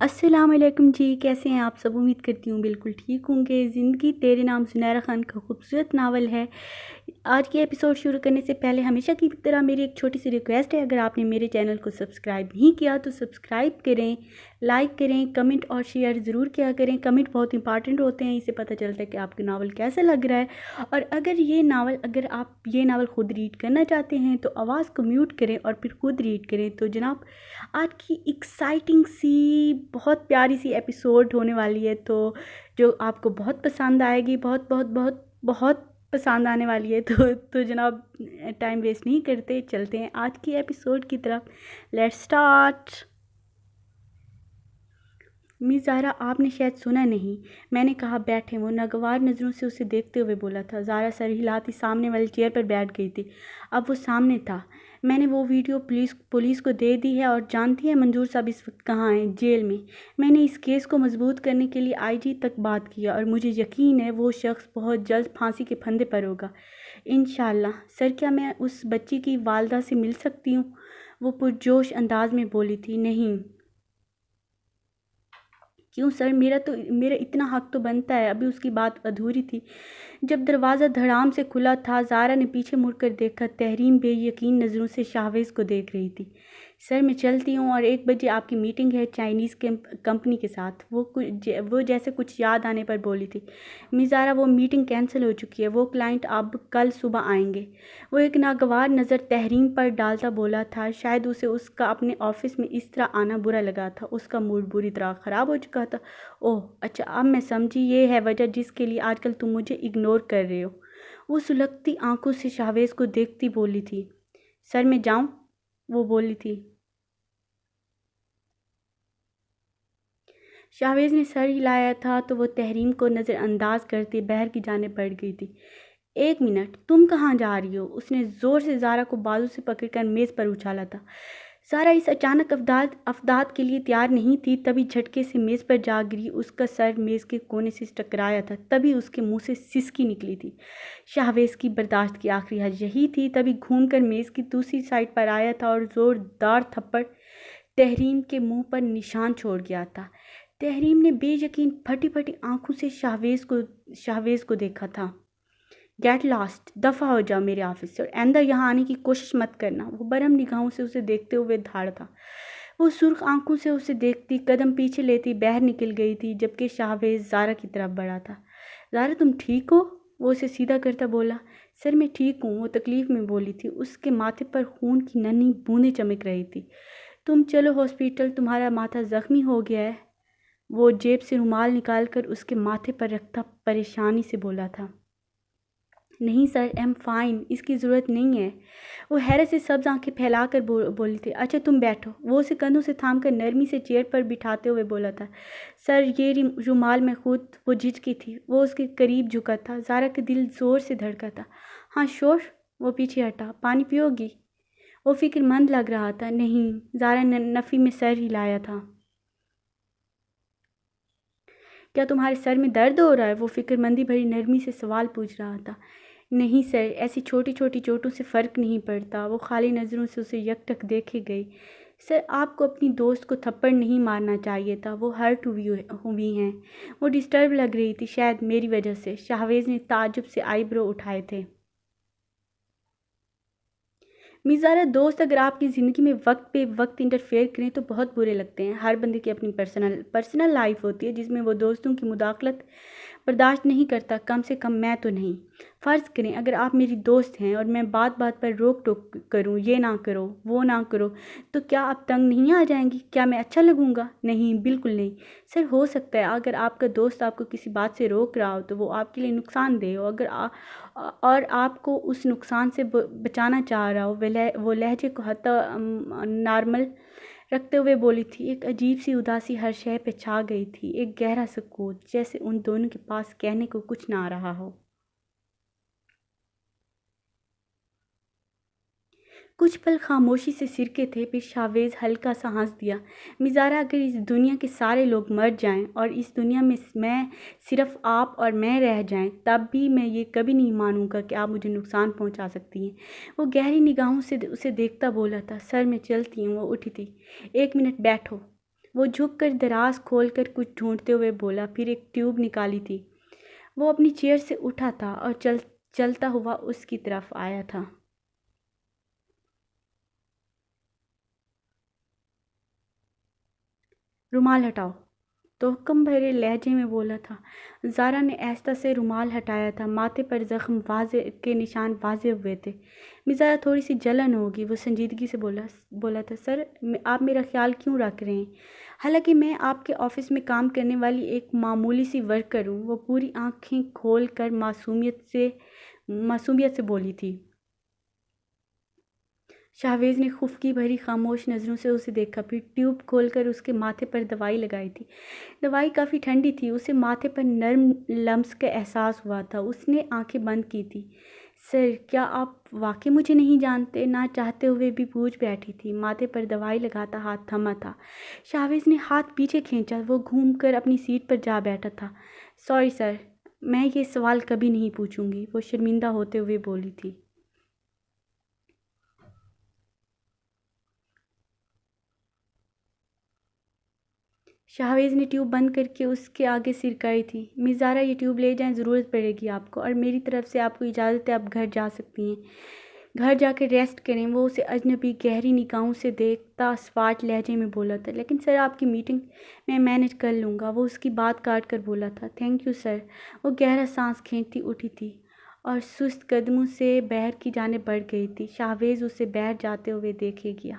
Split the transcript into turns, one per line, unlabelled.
अस्सलाम वालेकुम जी, कैसे हैं आप सब? उम्मीद करती हूँ बिल्कुल ठीक होंगे। ज़िंदगी तेरे नाम सुनैरा खान का खूबसूरत नावल है। आज की एपिसोड शुरू करने से पहले हमेशा की तरह मेरी एक छोटी सी रिक्वेस्ट है, अगर आपने मेरे चैनल को सब्सक्राइब नहीं किया तो सब्सक्राइब करें, लाइक करें, कमेंट और शेयर ज़रूर किया करें। कमेंट बहुत इंपॉर्टेंट होते हैं, इससे पता चलता है कि आपको नावल कैसा लग रहा है। और अगर आप ये नावल ख़ुद रीड करना चाहते हैं तो आवाज़ को म्यूट करें और फिर ख़ुद रीड करें। तो जनाब, आज की एक्साइटिंग सी बहुत प्यारी सी एपिसोड होने वाली है, तो जो आपको बहुत पसंद आएगी, बहुत बहुत बहुत बहुत पसंद आने वाली है। तो जनाब, टाइम वेस्ट नहीं करते, चलते हैं आज की एपिसोड की तरफ। Let's start. मिस ज़ारा, आपने शायद सुना नहीं, मैंने कहा बैठे। वो नागवार नज़रों से उसे देखते हुए बोला था। ज़ारा सर हिलाती सामने वाली चेयर पर बैठ गई थी। अब वो सामने था। मैंने वो वीडियो पुलिस को दे दी है, और जानती है मंजूर साहब इस वक्त कहाँ हैं? जेल में। मैंने इस केस को मजबूत करने के लिए आईजी तक बात किया, और मुझे यकीन है वो शख्स बहुत जल्द फांसी के फंदे पर होगा, इंशाल्लाह। सर, क्या मैं उस बच्ची की वालदा से मिल सकती हूँ? वो पुरजोश अंदाज में बोली थी। नहीं। क्यों सर? मेरा इतना हक तो बनता है। अभी उसकी बात अधूरी थी जब दरवाज़ा धड़ाम से खुला था। ज़ारा ने पीछे मुड़कर देखा। तहरीम बेयकीन नज़रों से शाहवेज़ को देख रही थी। सर, मैं चलती हूँ, और 1 बजे आपकी मीटिंग है चाइनीज़ कंपनी के साथ। वो जैसे कुछ याद आने पर बोली थी। मिस ज़ारा, वो मीटिंग कैंसिल हो चुकी है। वो क्लाइंट अब कल सुबह आएंगे। वो एक नागवार नज़र तहरीम पर डालता बोला था। शायद उसे उसका अपने ऑफिस में इस तरह आना बुरा लगा था। उसका मूड बुरी तरह ख़राब हो चुका था। ओह अच्छा, अब मैं समझी, ये है वजह जिसके लिए आजकल तुम मुझे इग्नोर कर रहे हो। वो सुलगती आंखों से शाहवेज़ को देखती बोली थी। सर, मैं जाऊं? वो बोली थी। शाहवेज़ ने सर हिलाया था तो वो तहरीम को नज़रअंदाज करते बहर की जानिब बढ़ गई थी। 1 मिनट, तुम कहाँ जा रही हो? उसने ज़ोर से ज़ारा को बाजू से पकड़कर मेज़ पर उछाला था। ज़ारा इस अचानक अफदाद के लिए तैयार नहीं थी। तभी झटके से मेज़ पर जा गिरी। उसका सर मेज़ के कोने से टकराया था। तभी उसके मुंह से सिसकी निकली थी। शाहवेज़ की बर्दाश्त की आखिरी हद यही थी। तभी घूमकर मेज़ की दूसरी साइड पर आया था और ज़ोरदार थप्पड़ तहरीम के मुंह पर निशान छोड़ गया था। तहरीम ने बेयकीन फटी फटी आंखों से शाहवेज़ को देखा था। गेट लॉस्ट, दफ़ा हो जाओ मेरे ऑफिस से, और आइंदा यहाँ आने की कोशिश मत करना। वो बरम निगाहों से उसे देखते हुए धाड़ था। वो सुर्ख आंखों से उसे देखती, कदम पीछे लेती बाहर निकल गई थी, जबकि शाहवेज़ ज़ारा की तरफ बढ़ा था। ज़ारा, तुम ठीक हो? वो उसे सीधा करता बोला। सर, मैं ठीक हूँ, वो तकलीफ़ में बोली थी। उसके माथे पर खून की नन्ही बूंदें चमक रही थी। तुम चलो हॉस्पिटल, तुम्हारा माथा ज़ख्मी हो गया है। वो जेब से रुमाल निकालकर उसके माथे पर रखता परेशानी से बोला था। नहीं सर, आई एम फाइन, इसकी ज़रूरत नहीं है। वो हैरत से सब्ज़ आंखें फैलाकर बोली थी। अच्छा, तुम बैठो। वो उसे कंधों से थामकर नरमी से चेयर पर बिठाते हुए बोला था। सर, ये रुमाल मैं खुद। वो झिझकी थी। वो उसके करीब झुका था। ज़ारा का दिल ज़ोर से धड़का था। हाँ शोर। वो पीछे हटा। पानी पियोगी? वो फिक्रमंद लग रहा था। नहीं। ज़ारा ने नफ़ी में सर हिलाया था। क्या तुम्हारे सर में दर्द हो रहा है? वो फिक्रमंदी भरी नरमी से सवाल पूछ रहा था। नहीं सर, ऐसी छोटी छोटी चोटों से फ़र्क नहीं पड़ता। वो खाली नज़रों से उसे यकटक देखे गई। सर, आपको अपनी दोस्त को थप्पड़ नहीं मारना चाहिए था। वो हर्ट हुई हैं। वो डिस्टर्ब लग रही थी, शायद मेरी वजह से। शाहवेज़ ने ताज्जुब से आईब्रो उठाए थे। मिज़ारा, दोस्त अगर आपकी ज़िंदगी में वक्त पे वक्त इंटरफेयर करें तो बहुत बुरे लगते हैं। हर बंदे की अपनी पर्सनल लाइफ होती है जिसमें वो दोस्तों की मुदाखलत बर्दाश्त नहीं करता। कम से कम मैं तो नहीं। फ़र्ज़ करें अगर आप मेरी दोस्त हैं और मैं बात बात पर रोक टोक करूं, ये ना करो, वो ना करो, तो क्या आप तंग नहीं आ जाएंगी? क्या मैं अच्छा लगूंगा? नहीं, बिल्कुल नहीं। सर, हो सकता है अगर आपका दोस्त आपको किसी बात से रोक रहा हो तो वो आपके लिए नुकसानदेह हो। और आपको उस नुकसान से बचाना चाह रहा हो। वो लहजे को हत्ता नॉर्मल रखते हुए बोली थी। एक अजीब सी उदासी हर शय पे छा गई थी। एक गहरा सुकूत, जैसे उन दोनों के पास कहने को कुछ ना रहा हो। कुछ पल खामोशी से सिरके थे, फिर शावेज़ हल्का सा हंस दिया। मिज़ारा, अगर इस दुनिया के सारे लोग मर जाएं और इस दुनिया में मैं सिर्फ आप और मैं रह जाएं, तब भी मैं ये कभी नहीं मानूंगा कि आप मुझे नुकसान पहुंचा सकती हैं। वो गहरी निगाहों से उसे देखता बोला था। सर, मैं चलती हूँ। वो उठी थी। 1 मिनट बैठो। وہ جھک کر دراز کھول کر کچھ ڈھونڈتے ہوئے بولا، پھر ایک ٹیوب نکالی تھی۔ وہ اپنی چیئر سے اٹھا تھا اور چلتا ہوا اس کی طرف آیا تھا۔ رومال ہٹاؤ، توہم بھرے لہجے میں بولا تھا۔ زارا نے آہستہ سے رومال ہٹایا تھا۔ ماتھے پر زخم کے نشان واضح ہوئے تھے۔ مزارا تھوڑی سی جلن ہوگی، وہ سنجیدگی سے بولا تھا، سر آپ میرا خیال کیوں رکھ رہے ہیں؟ حالانکہ میں آپ کے آفس میں کام کرنے والی ایک معمولی سی ورکر ہوں۔ وہ پوری آنکھیں کھول کر معصومیت سے بولی تھی۔ شاہویز نے خفگی بھری خاموش نظروں سے اسے دیکھا، پھر ٹیوب کھول کر اس کے ماتھے پر دوائی لگائی تھی۔ دوائی کافی ٹھنڈی تھی، اسے ماتھے پر نرم لمس کا احساس ہوا تھا۔ اس نے آنکھیں بند کی تھیں۔ سر، کیا آپ واقعی مجھے نہیں جانتے؟ نہ چاہتے ہوئے بھی پوچھ بیٹھی تھی۔ ماتھے پر دوائی لگاتا ہاتھ تھما تھا۔ شاہویز نے ہاتھ پیچھے کھینچا، وہ گھوم کر اپنی سیٹ پر جا بیٹھا تھا۔ سوری سر، میں یہ سوال کبھی نہیں پوچھوں گی، وہ شرمندہ ہوتے ہوئے بولی تھی۔ شاہویز نے ٹیوب بند کر کے اس کے آگے سرکائی تھی۔ مس زارا، یہ ٹیوب لے جائیں، ضرورت پڑے گی آپ کو، اور میری طرف سے آپ کو اجازت ہے، آپ گھر جا سکتی ہیں۔ گھر جا کے ریسٹ کریں۔ وہ اسے اجنبی گہری نگاہوں سے دیکھتا اسپاٹ لہجے میں بولا تھا، لیکن سر آپ کی میٹنگ میں مینج کر لوں گا، وہ اس کی بات کاٹ کر بولا تھا۔ Thank you sir. وہ گہرا سانس کھینچتی اٹھی تھی اور سست قدموں سے باہر کی جانب بڑھ گئی تھی۔ شاہویز اسے باہر جاتے ہوئے دیکھے گیا۔